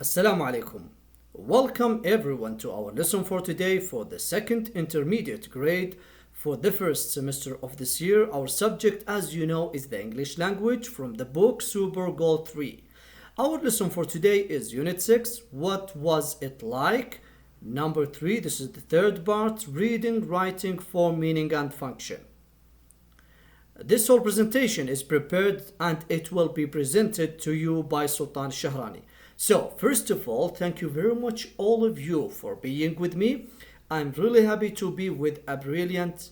Assalamu alaikum. Welcome everyone to our lesson for today for the second intermediate grade for the first semester of this year. Our subject, as you know, is the English language from the book Super Goal 3. Our lesson for today is Unit 6. What was it like? Number 3, this is the third part, reading, writing, form, meaning, and function. This whole presentation is prepared and it will be presented to you by Sultan Shahrani. So, first of all, thank you very much all of you for being with me. I'm really happy to be with a brilliant,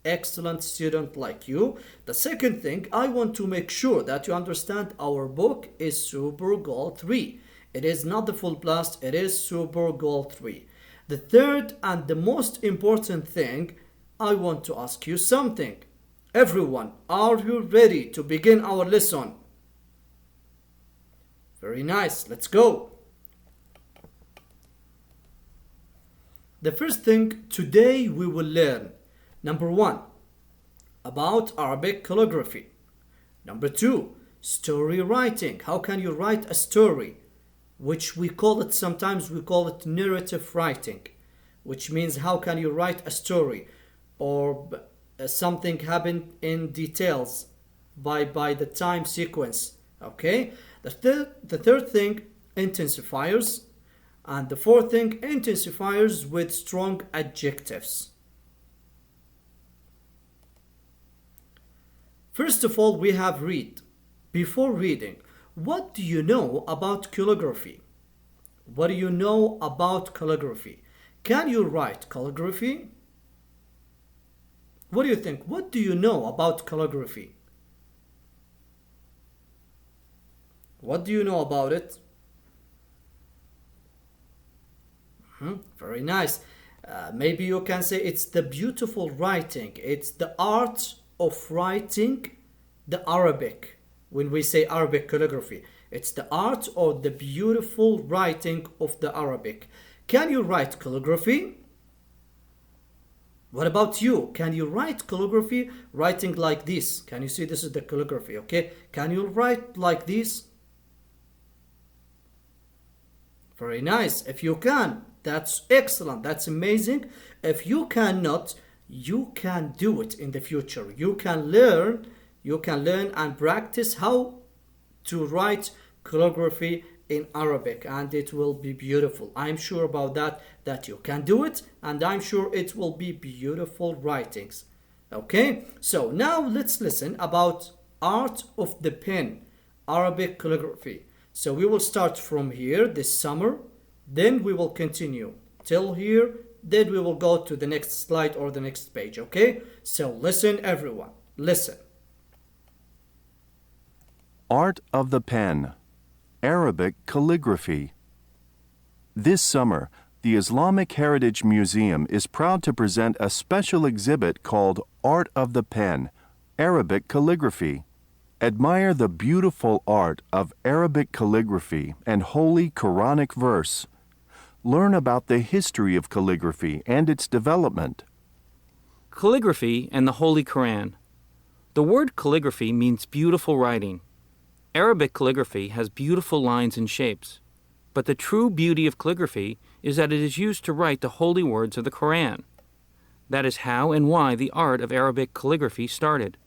excellent student like you. The second thing, I want to make sure that you understand our book is Super Goal 3. It is not the full blast, it is Super Goal 3. The third and the most important thing, I want to ask you something. Everyone, are you ready to begin our lesson? Very nice, let's go. The first thing today we will learn, number 1, about Arabic calligraphy. Number 2, story writing. How can you write a story? Which sometimes we call it narrative writing, which means how can you write a story or something happened in details by the time sequence. Okay, the third thing, intensifiers, and the fourth thing, intensifiers with strong adjectives. First of all, we have read. Before reading, what do you know about calligraphy? What do you know about calligraphy? Can you write calligraphy? What do you think? What do you know about calligraphy? What do you know about it? Very nice. Maybe you can say it's the beautiful writing. It's the art of writing the Arabic. When we say Arabic calligraphy, it's the art or the beautiful writing of the Arabic. Can you write calligraphy? What about you? Can you write calligraphy writing like this? Can you see this is the calligraphy, okay? Can you write like this? Very nice. If you can, that's excellent. That's amazing. If you cannot, you can do it in the future. You can learn and practice how to write calligraphy in Arabic, and it will be beautiful. I'm sure about that you can do it, and I'm sure it will be beautiful writings. Okay, so now let's listen about art of the pen, Arabic calligraphy. So we will start from here this summer, then we will continue till here, then we will go to the next slide or the next page. Okay, so listen everyone, listen. Art of the pen, Arabic calligraphy. This summer, the Islamic Heritage Museum is proud to present a special exhibit called Art of the Pen, Arabic Calligraphy. Admire the beautiful art of Arabic calligraphy and holy Quranic verse. Learn about the history of calligraphy and its development. Calligraphy and the Holy Quran. The word calligraphy means beautiful writing. Arabic calligraphy has beautiful lines and shapes, but the true beauty of calligraphy is that it is used to write the holy words of the Quran. That is how and why the art of Arabic calligraphy started.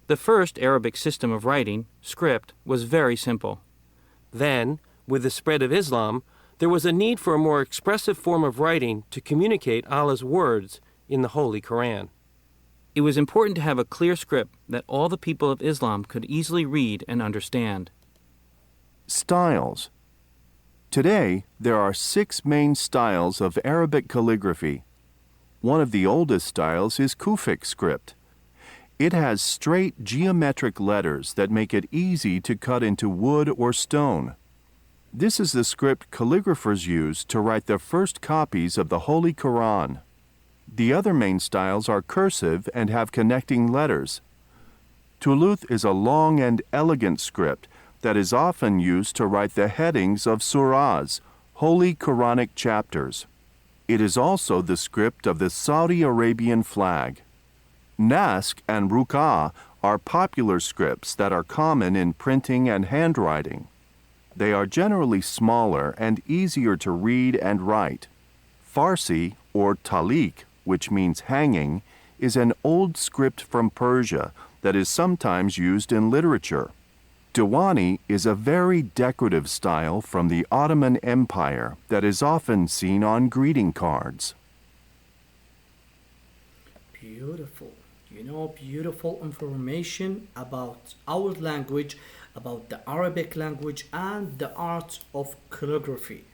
The first Arabic system of writing, script, was very simple. Then, with the spread of Islam, there was a need for a more expressive form of writing to communicate Allah's words in the Holy Quran. It was important to have a clear script that all the people of Islam could easily read and understand. Styles. Today, there are 6 main styles of Arabic calligraphy. One of the oldest styles is Kufic script. It has straight geometric letters that make it easy to cut into wood or stone. This is the script calligraphers use to write the first copies of the Holy Quran. The other main styles are cursive and have connecting letters. Thuluth is a long and elegant script that is often used to write the headings of surahs, holy Quranic chapters. It is also the script of the Saudi Arabian flag. Naskh and Ruqa are popular scripts that are common in printing and handwriting. They are generally smaller and easier to read and write. Farsi, or talik, which means hanging, is an old script from Persia that is sometimes used in literature. Diwani is a very decorative style from the Ottoman Empire that is often seen on greeting cards. Beautiful. Beautiful information about our language, about the Arabic language and the art of calligraphy.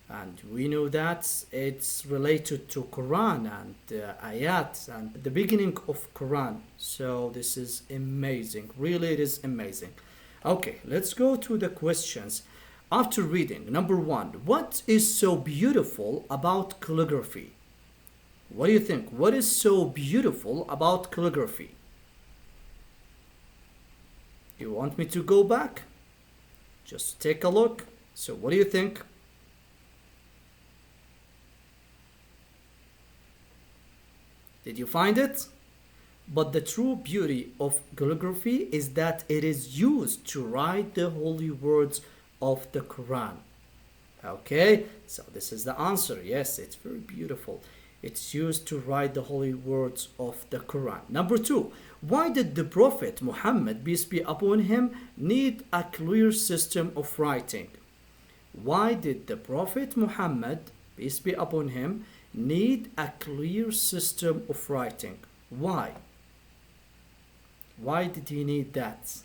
And we know that it's related to Quran and ayat and the beginning of Quran. So this is amazing. Really, it is amazing. Okay, let's go to the questions. After reading, number one, what is so beautiful about calligraphy? What do you think? What is so beautiful about calligraphy? You want me to go back? Just take a look. So what do you think? Did you find it? But the true beauty of calligraphy is that it is used to write the holy words of the Quran. Okay, so this is the answer. Yes, it's very beautiful. It's used to write the holy words of the Quran. Number two, why did the Prophet Muhammad, peace be upon him, need a clear system of writing? Why did the Prophet Muhammad, peace be upon him, need a clear system of writing? Why? Why did he need that?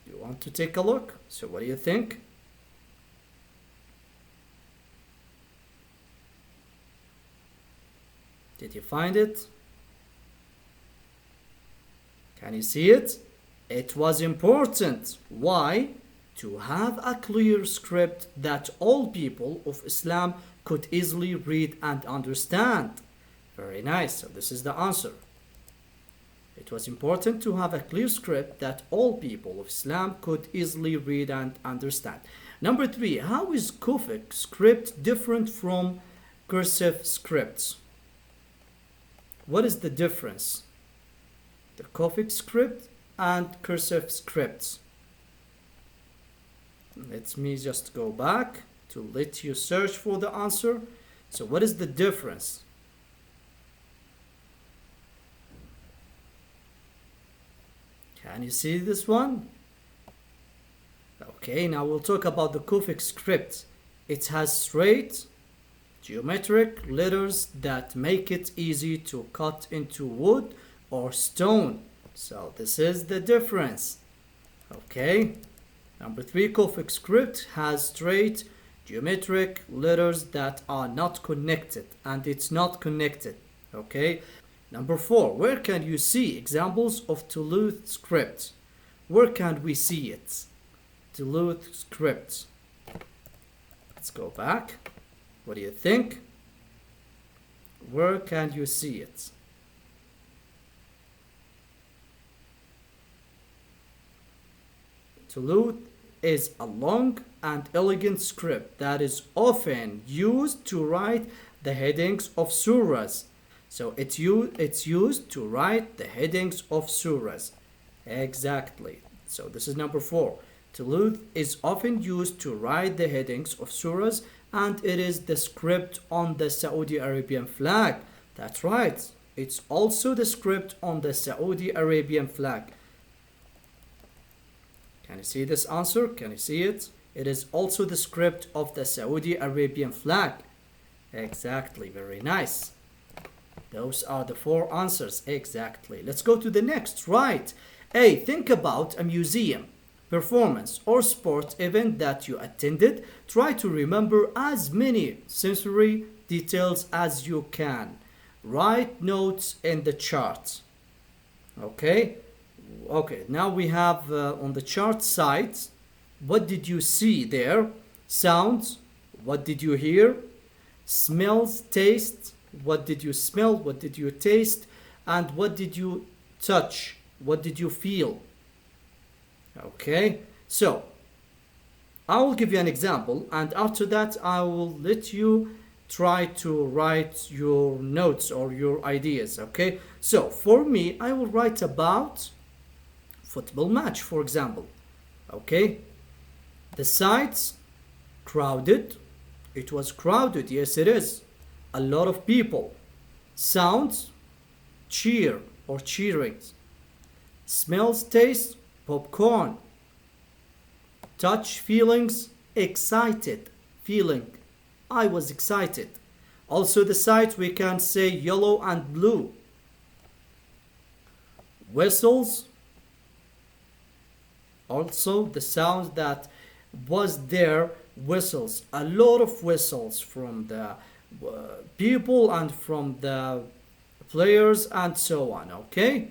You want to take a look? So what do you think? Did you find it? Can you see it? It was important. Why? To have a clear script that all people of Islam could easily read and understand. Very nice. So this is the answer. It was important to have a clear script that all people of Islam could easily read and understand. Number three, how is Kufic script different from cursive scripts? What is the difference? The Kufic script and cursive scripts. Let me just go back to let you search for the answer. So what is the difference? Can you see this one? Okay, now we'll talk about the Kufic script. It has straight, geometric letters that make it easy to cut into wood or stone. So this is the difference. Okay. Number three, Kufic script has straight, geometric letters that are not connected, and it's not connected. Okay. Number four, where can you see examples of Duluth script? Where can we see it? Duluth script. Let's go back. What do you think? Where can you see it? Duluth is a long and elegant script that is often used to write the headings of surahs. So it's used to write the headings of surahs. Exactly. So this is number four. Duluth is often used to write the headings of surahs, and it is the script on the Saudi Arabian flag. That's right. It's also the script on the Saudi Arabian flag. Can you see this answer? Can you see it? It is also the script of the Saudi Arabian flag. Exactly. Very nice. Those are the four answers. Exactly. Let's go to the next. Right. A. Think about a museum, performance, or sport event that you attended. Try to remember as many sensory details as you can. Write notes in the chart. Okay. Okay. Now we have on the chart side, what did you see there? Sounds. What did you hear? Smells, taste. What did you smell? What did you taste? And what did you touch? What did you feel? Okay, so I will give you an example, and after that I will let you try to write your notes or your ideas. Okay, so for me, I will write about football match, for example. Okay, the sides, crowded. It was crowded. Yes, it is. A lot of people. Sounds, cheer or cheering. Smells, taste, popcorn. Touch, feelings, excited, feeling. I was excited. Also the sides we can say yellow and blue. Whistles, also the sound that was there, whistles, a lot of whistles from the people and from the players and so on. Okay,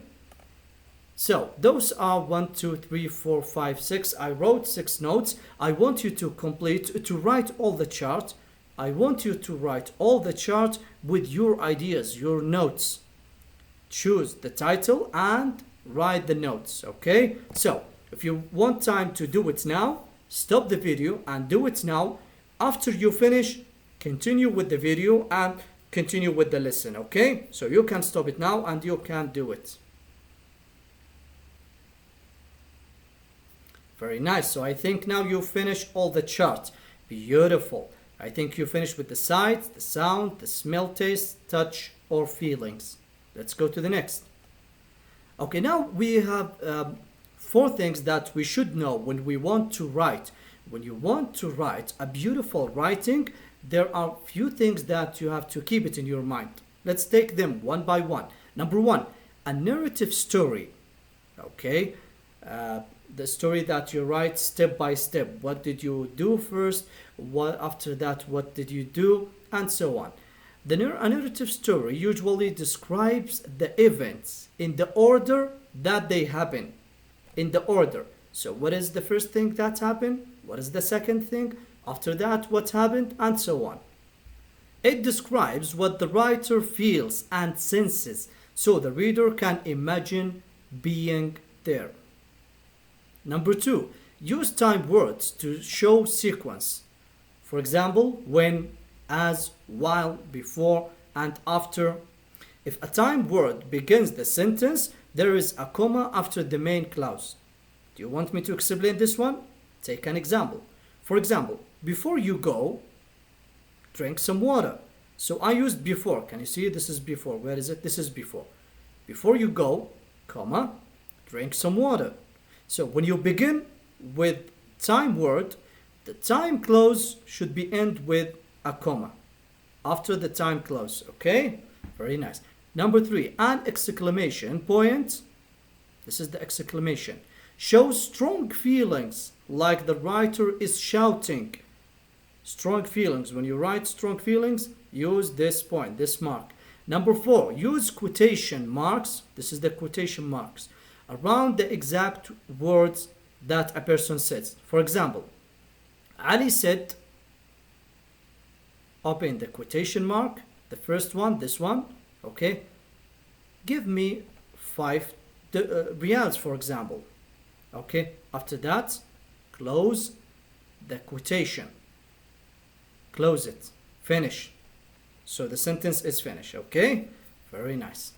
so those are 1, 2, 3, 4, 5, 6. I wrote 6 notes. I want you to complete, to write all the chart. I want you to write all the chart with your ideas, your notes. Choose the title and write the notes. Okay, so if you want time to do it now, stop the video and do it now. After you finish, continue with the video and continue with the lesson. Okay, so you can stop it now and you can do it. Very nice. So I think now you finish all the chart. Beautiful. I think you finished with the sights, the sound, the smell, taste, touch, or feelings. Let's go to the next. Okay, now we have 4 things that we should know when we want to write. When you want to write a beautiful writing, there are few things that you have to keep it in your mind. Let's take them one by one. Number 1, a narrative story. Okay, the story that you write step by step. What did you do first? What after that? What did you do? And so on. A narrative story usually describes the events in the order that they happen. In the order. So what is the first thing that happened? What is the second thing? After that, what happened? And so on. It describes what the writer feels and senses, so the reader can imagine being there. Number 2, use time words to show sequence. For example, when, as, while, before, and after. If a time word begins the sentence, there is a comma after the main clause. Do you want me to explain this one? Take an example. For example, before you go, drink some water. So I used before. Can you see? This is before. Where is it? This is before. Before you go, comma, drink some water. So when you begin with time word, the time clause should be end with a comma after the time clause. Okay, very nice. Number 3, an exclamation point. This is the exclamation. Shows strong feelings, like the writer is shouting. Strong feelings. When you write strong feelings, use this point, this mark. Number 4, use quotation marks. This is the quotation marks around the exact words that a person says. For example, Ali said, open the quotation mark, the first one, this one, okay, give me 5 reals, for example. Okay, after that, close the quotation. Close it. Finish. So the sentence is finished. Okay, very nice.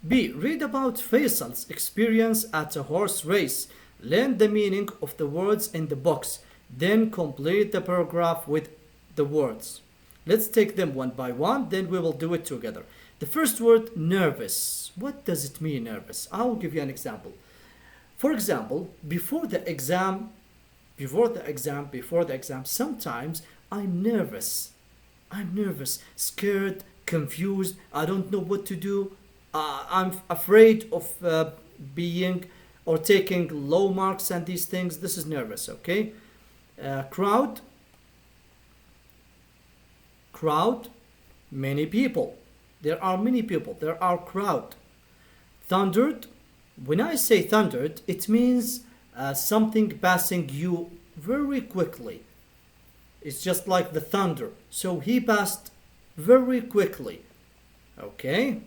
B. Read about Faisal's experience at a horse race. Learn the meaning of the words in the box. Then complete the paragraph with the words. Let's take them one by one, then we will do it together. The first word, nervous. What does it mean, nervous? I'll give you an example. For example, before the exam, sometimes I'm nervous. I'm nervous, scared, confused. I don't know what to do. I'm afraid of being or taking low marks and these things. This is nervous, okay? Crowd, many people. There are many people. There are crowd. Thundered. When I say thundered, it means something passing you very quickly. It's just like the thunder. So he passed very quickly. Okay?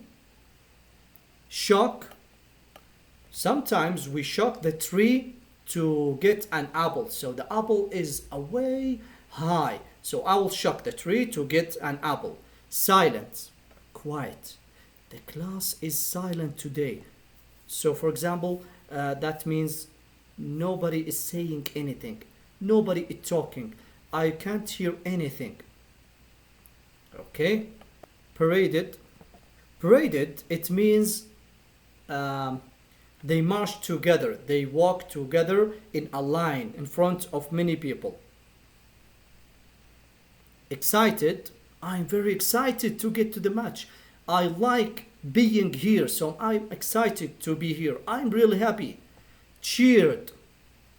Shock. Sometimes we shock the tree to get an apple. So the apple is way high. So I will shock the tree to get an apple. Silent. Quiet. The class is silent today. So for example, that means Nobody is saying anything. Nobody is talking. I can't hear anything. Okay? Paraded. Paraded, it means they march together. They walk together in a line in front of many people. Excited. I'm very excited to get to the match. I like being here, so I'm excited to be here. I'm really happy. Cheered.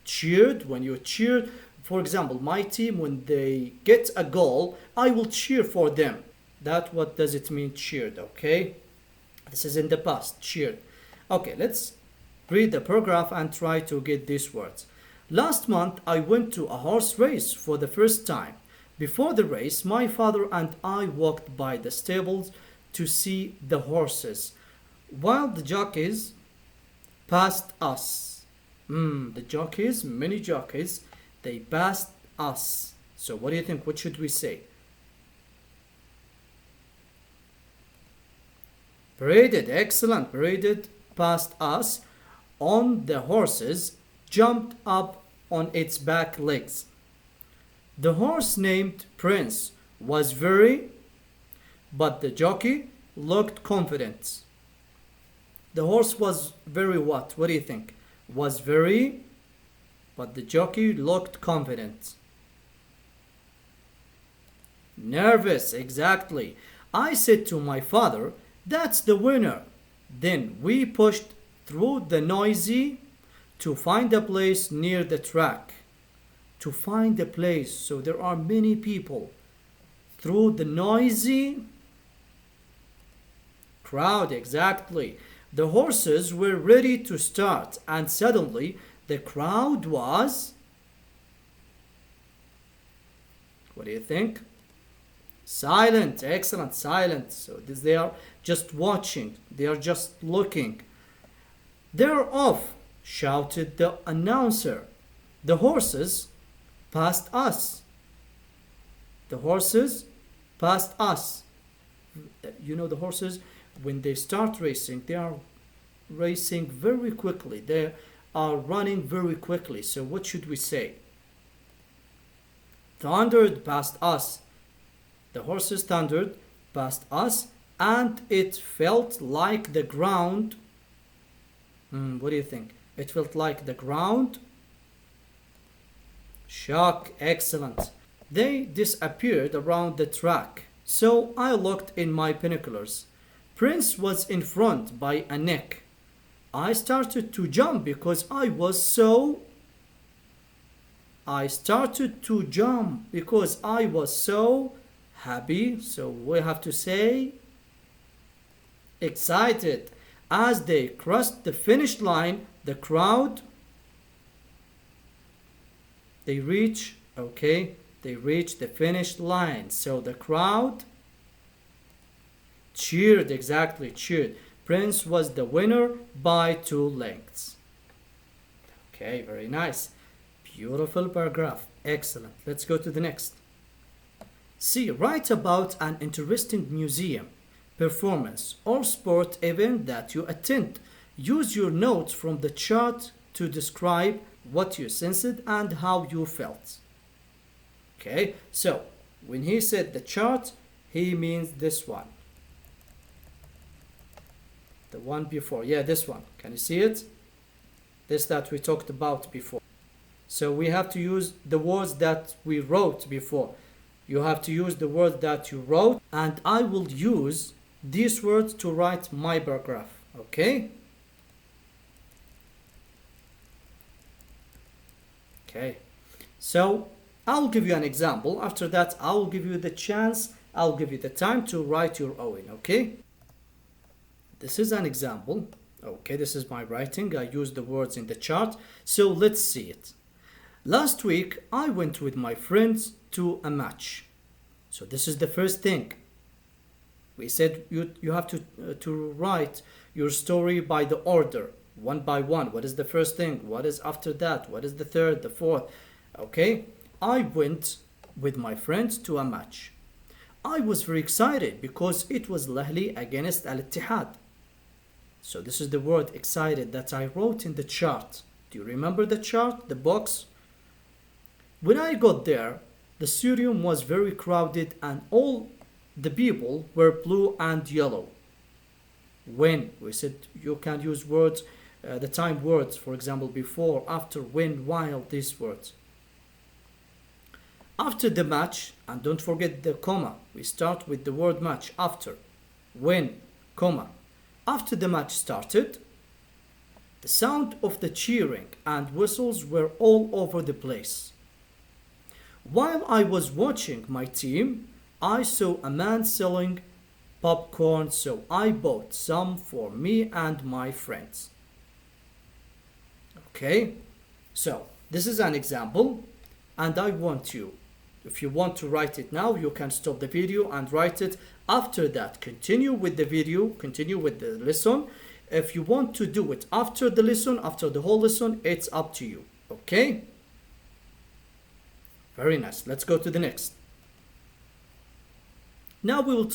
Cheered, when you cheer, for example, my team, when they get a goal, I will cheer for them. That what does it mean, cheered, okay? This is in the past, cheered. Okay, let's read the paragraph and try to get these words. Last month, I went to a horse race for the first time. Before the race, my father and I walked by the stables to see the horses, while the jockeys passed us. The jockeys, many jockeys, they passed us. So what do you think? What should we say? Paraded, excellent. Paraded past us on the horses, jumped up on its back legs. The horse named Prince was very, but the jockey looked confident. The horse was very what? What do you think? Was very, but the jockey looked confident. Nervous, exactly. I said to my father, that's the winner. Then we pushed through the noisy to find a place near the track. To find a place, so there are many people. Through the noisy crowd, exactly. The horses were ready to start, and suddenly the crowd was... What do you think? Silent, excellent, silent. So they are just watching, they are just looking. They're off, shouted the announcer. The horses passed us. The horses passed us. You know, the horses, when they start racing, they are racing very quickly. They are running very quickly. So what should we say? Thundered past us. The horses thundered past us, and it felt like the ground. What do you think? It felt like the ground. Shock, excellent. They disappeared around the track, so I looked in my binoculars. Prince was in front by a neck. I started to jump because I was so happy. So we have to say excited. As they crossed the finish line, the crowd, they reach the finish line. So the crowd cheered, exactly, cheered. Prince was the winner by 2 lengths. Okay, very nice. Beautiful paragraph. Excellent. Let's go to the next. C. Write about an interesting museum, performance, or sport event that you attend. Use your notes from the chart to describe what you sensed and how you felt. Okay, so when he said the chart, he means this one. The one before. Yeah, this one. Can you see it? This that we talked about before. So we have to use the words that we wrote before. You have to use the word that you wrote, and I will use these words to write my paragraph. Okay? Okay. So I'll give you an example. After that, I'll give you the chance, I'll give you the time to write your own. Okay? This is an example. Okay, this is my writing. I used the words in the chart. So let's see it. Last week, I went with my friends to a match. So this is the first thing. We said you have to write your story by the order, one by one. What is the first thing? What is after that? What is the third, the fourth? Okay, I went with my friends to a match. I was very excited because it was Lahli against Al Ittihad. So this is the word excited that I wrote in the chart. Do you remember the chart, the box? When I got there, the stadium was very crowded and all the people were blue and yellow. When we said you can use words, the time words, for example, before, after, when, while, these words. After the match, and don't forget the comma, we start with the word match, after, when, comma. After the match started, the sound of the cheering and whistles were all over the place. While I was watching my team, I saw a man selling popcorn, so I bought some for me and my friends. Okay, so this is an example, and I want you, if you want to write it now, you can stop the video and write it. After that, continue with the video, continue with the lesson. If you want to do it after the lesson, after the whole lesson, it's up to you. Okay? Very nice. Let's go to the next. Now we will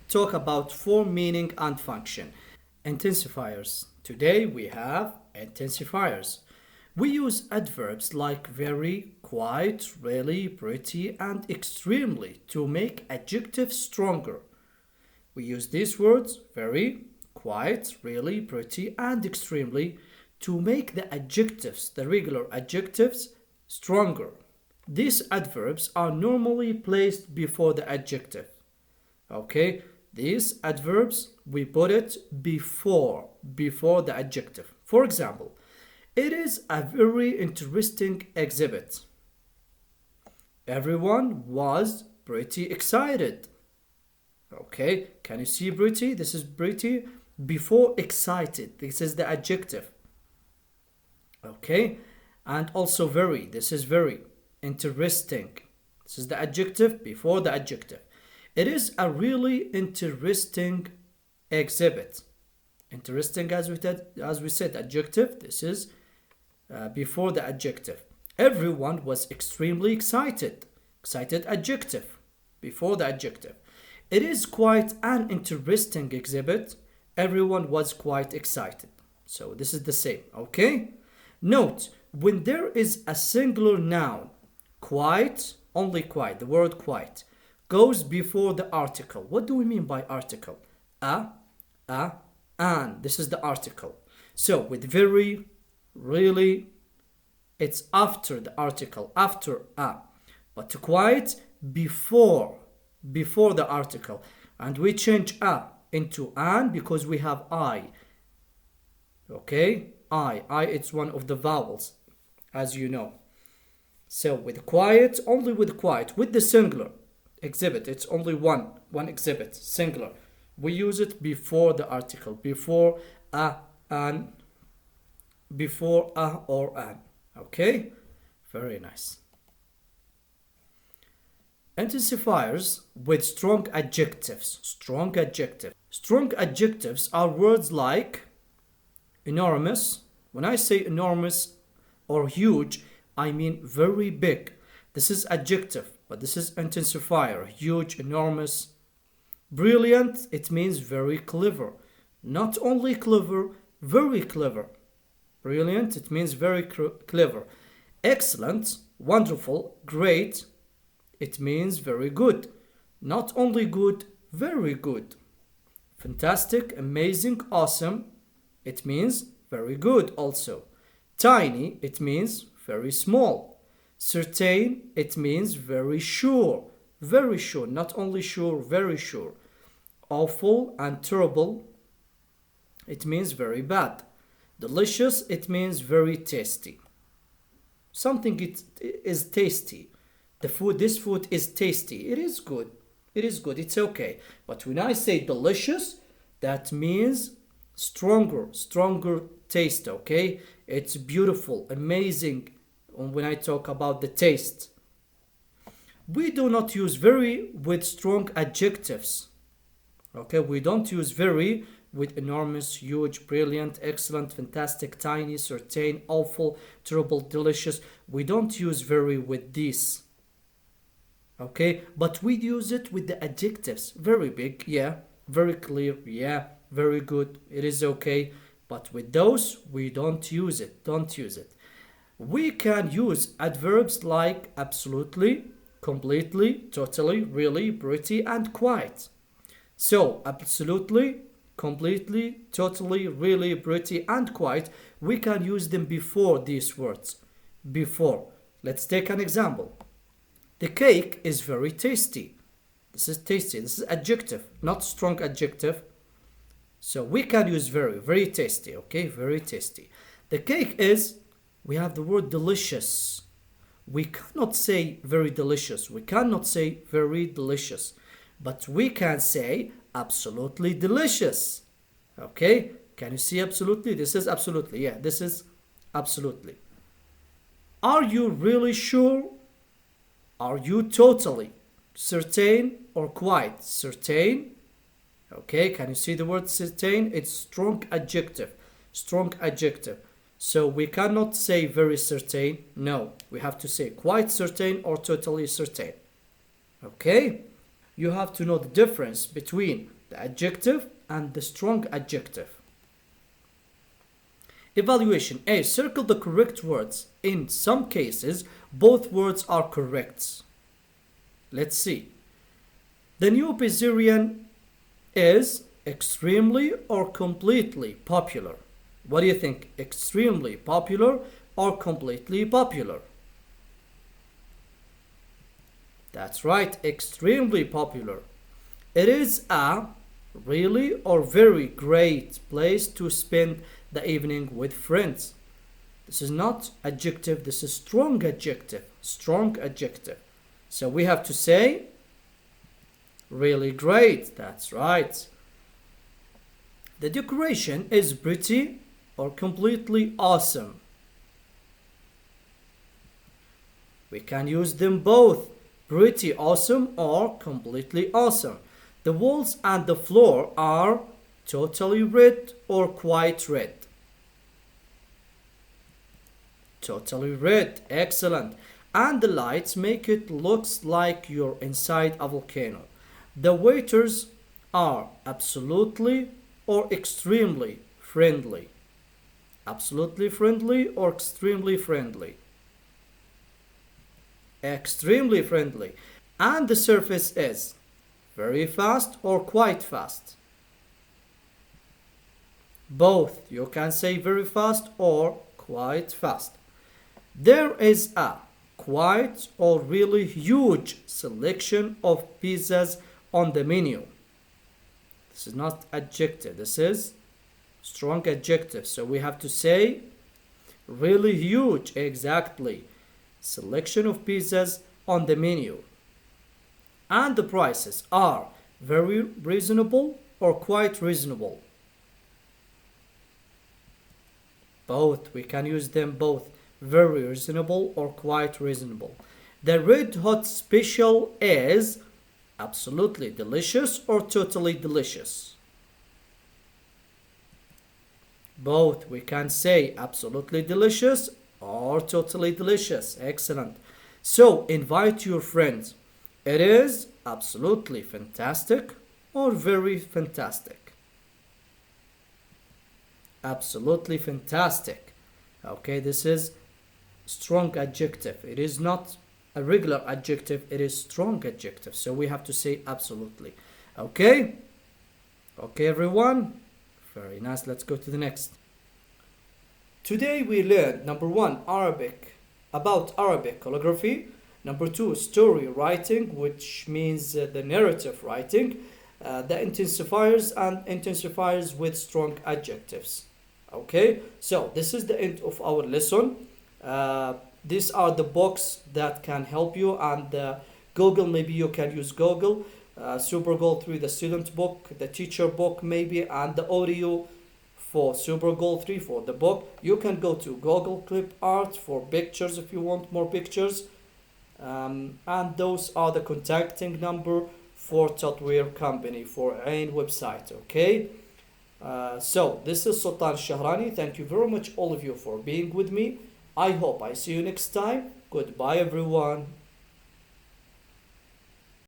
talk about form, meaning, and function. Intensifiers. Today we have intensifiers. We use adverbs like very, quite, really, pretty, and extremely to make adjectives stronger. We use these words, very, quite, really, pretty, and extremely, to make the adjectives, the regular adjectives, stronger. These adverbs are normally placed before the adjective. Okay, these adverbs, we put it before the adjective. For example, it is a very interesting exhibit. Everyone was pretty excited. Okay, can you see pretty? This is pretty before excited. This is the adjective. Okay, and also very. This is very interesting. This is the adjective before the adjective. It is a really interesting exhibit. Interesting, as we said, adjective. This is before the adjective. Everyone was extremely excited. Excited, adjective before the adjective. It is quite an interesting exhibit. Everyone was quite excited. So this is the same, okay? Note, when there is a singular noun, quite, only quite, the word quite, goes before the article. What do we mean by article? An. This is the article. So with very, really, it's after the article, after a. But quite before the article. And we change a into an because we have I. Okay? I, it's one of the vowels, as you know. So with quiet, only with quiet, with the singular exhibit, it's only one exhibit, singular. We use it before the article, before a, an, before a or an. Okay? Very nice. Intensifiers with strong adjectives. Strong adjectives. Strong adjectives are words like enormous. When I say enormous or huge, I mean very big. This is adjective, but this is intensifier. Huge, enormous. Brilliant, it means very clever. Not only clever, very clever. Brilliant, it means very clever. Excellent, wonderful, great, it means very good. Not only good, very good. Fantastic, amazing, awesome, it means very good also. Tiny, it means very small. Certain, it means very sure. Very sure, not only sure, very sure. Awful and terrible, it means very bad. Delicious, it means very tasty. Something is tasty. This food is tasty. It is good. It is good. It's okay. But when I say delicious, that means stronger taste, okay? It's beautiful, amazing when I talk about the taste. We do not use very with strong adjectives. Okay, we don't use very with enormous, huge, brilliant, excellent, fantastic, tiny, certain, awful, terrible, delicious. We don't use very with these. Okay, but we use it with the adjectives. Very big, yeah. Very clear, yeah. Very good, it is okay. But with those, we don't use it. Don't use it. We can use adverbs like absolutely, completely, totally, really, pretty, and quite. So, absolutely, completely, totally, really, pretty, and quite, we can use them before these words. Before. Let's take an example. The cake is very tasty. This is tasty. This is adjective, not strong adjective. So we can use very, very tasty, okay? Very tasty. The cake is, we have the word delicious. We cannot say very delicious. We cannot say very delicious. But we can say absolutely delicious. Okay? Can you see absolutely? This is absolutely. Yeah, this is absolutely. Are you really sure? Are you totally certain or quite certain? Okay, can you see the word certain? It's strong adjective. Strong adjective. So we cannot say very certain. No, we have to say quite certain or totally certain. Okay? You have to know the difference between the adjective and the strong adjective. Evaluation A. Circle the correct words. In some cases, both words are correct. Let's see. The new Pizerian is extremely or completely popular. What do you think? Extremely popular or completely popular? That's right, extremely popular. It is a really or very great place to spend the evening with friends. This is not adjective, this is strong adjective. Strong adjective. So we have to say really great. That's right. The decoration is pretty or completely awesome. We can use them both. Pretty awesome or completely awesome. The walls and the floor are totally red or quite red. Totally red. Excellent. And the lights make it looks like you're inside a volcano. The waiters are absolutely or extremely friendly. Absolutely friendly or extremely friendly? Extremely friendly. And the surface is very fast or quite fast? Both. You can say very fast or quite fast. There is a quite or really huge selection of pizzas on the menu. This is not adjective. This is strong adjective. So we have to say really huge. Exactly. Selection of pizzas on the menu. And the prices are very reasonable or quite reasonable? Both. We can use them both. Very reasonable or quite reasonable. The red hot special is absolutely delicious or totally delicious? Both. We can say absolutely delicious or totally delicious. Excellent. So invite your friends. It is absolutely fantastic or very fantastic? Absolutely fantastic. Okay, this is strong adjective. It is not a regular adjective, it is strong adjective. So we have to say absolutely. Okay? Okay, everyone? Very nice. Let's go to the next. Today we learned number 1, about Arabic calligraphy. Number 2, story writing, which means the narrative writing. The intensifiers and intensifiers with strong adjectives. Okay, so this is the end of our lesson. These are the books that can help you, and Google, maybe you can use Google. Super Goal 3, the student book, the teacher book maybe, and the audio for Super Goal 3 for the book. You can go to Google Clip Art for pictures if you want more pictures. And those are the contacting number for Tatweer Company, for Ain website. Okay. So this is Sultan Shahrani. Thank you very much all of you for being with me. I hope I see you next time. Goodbye everyone.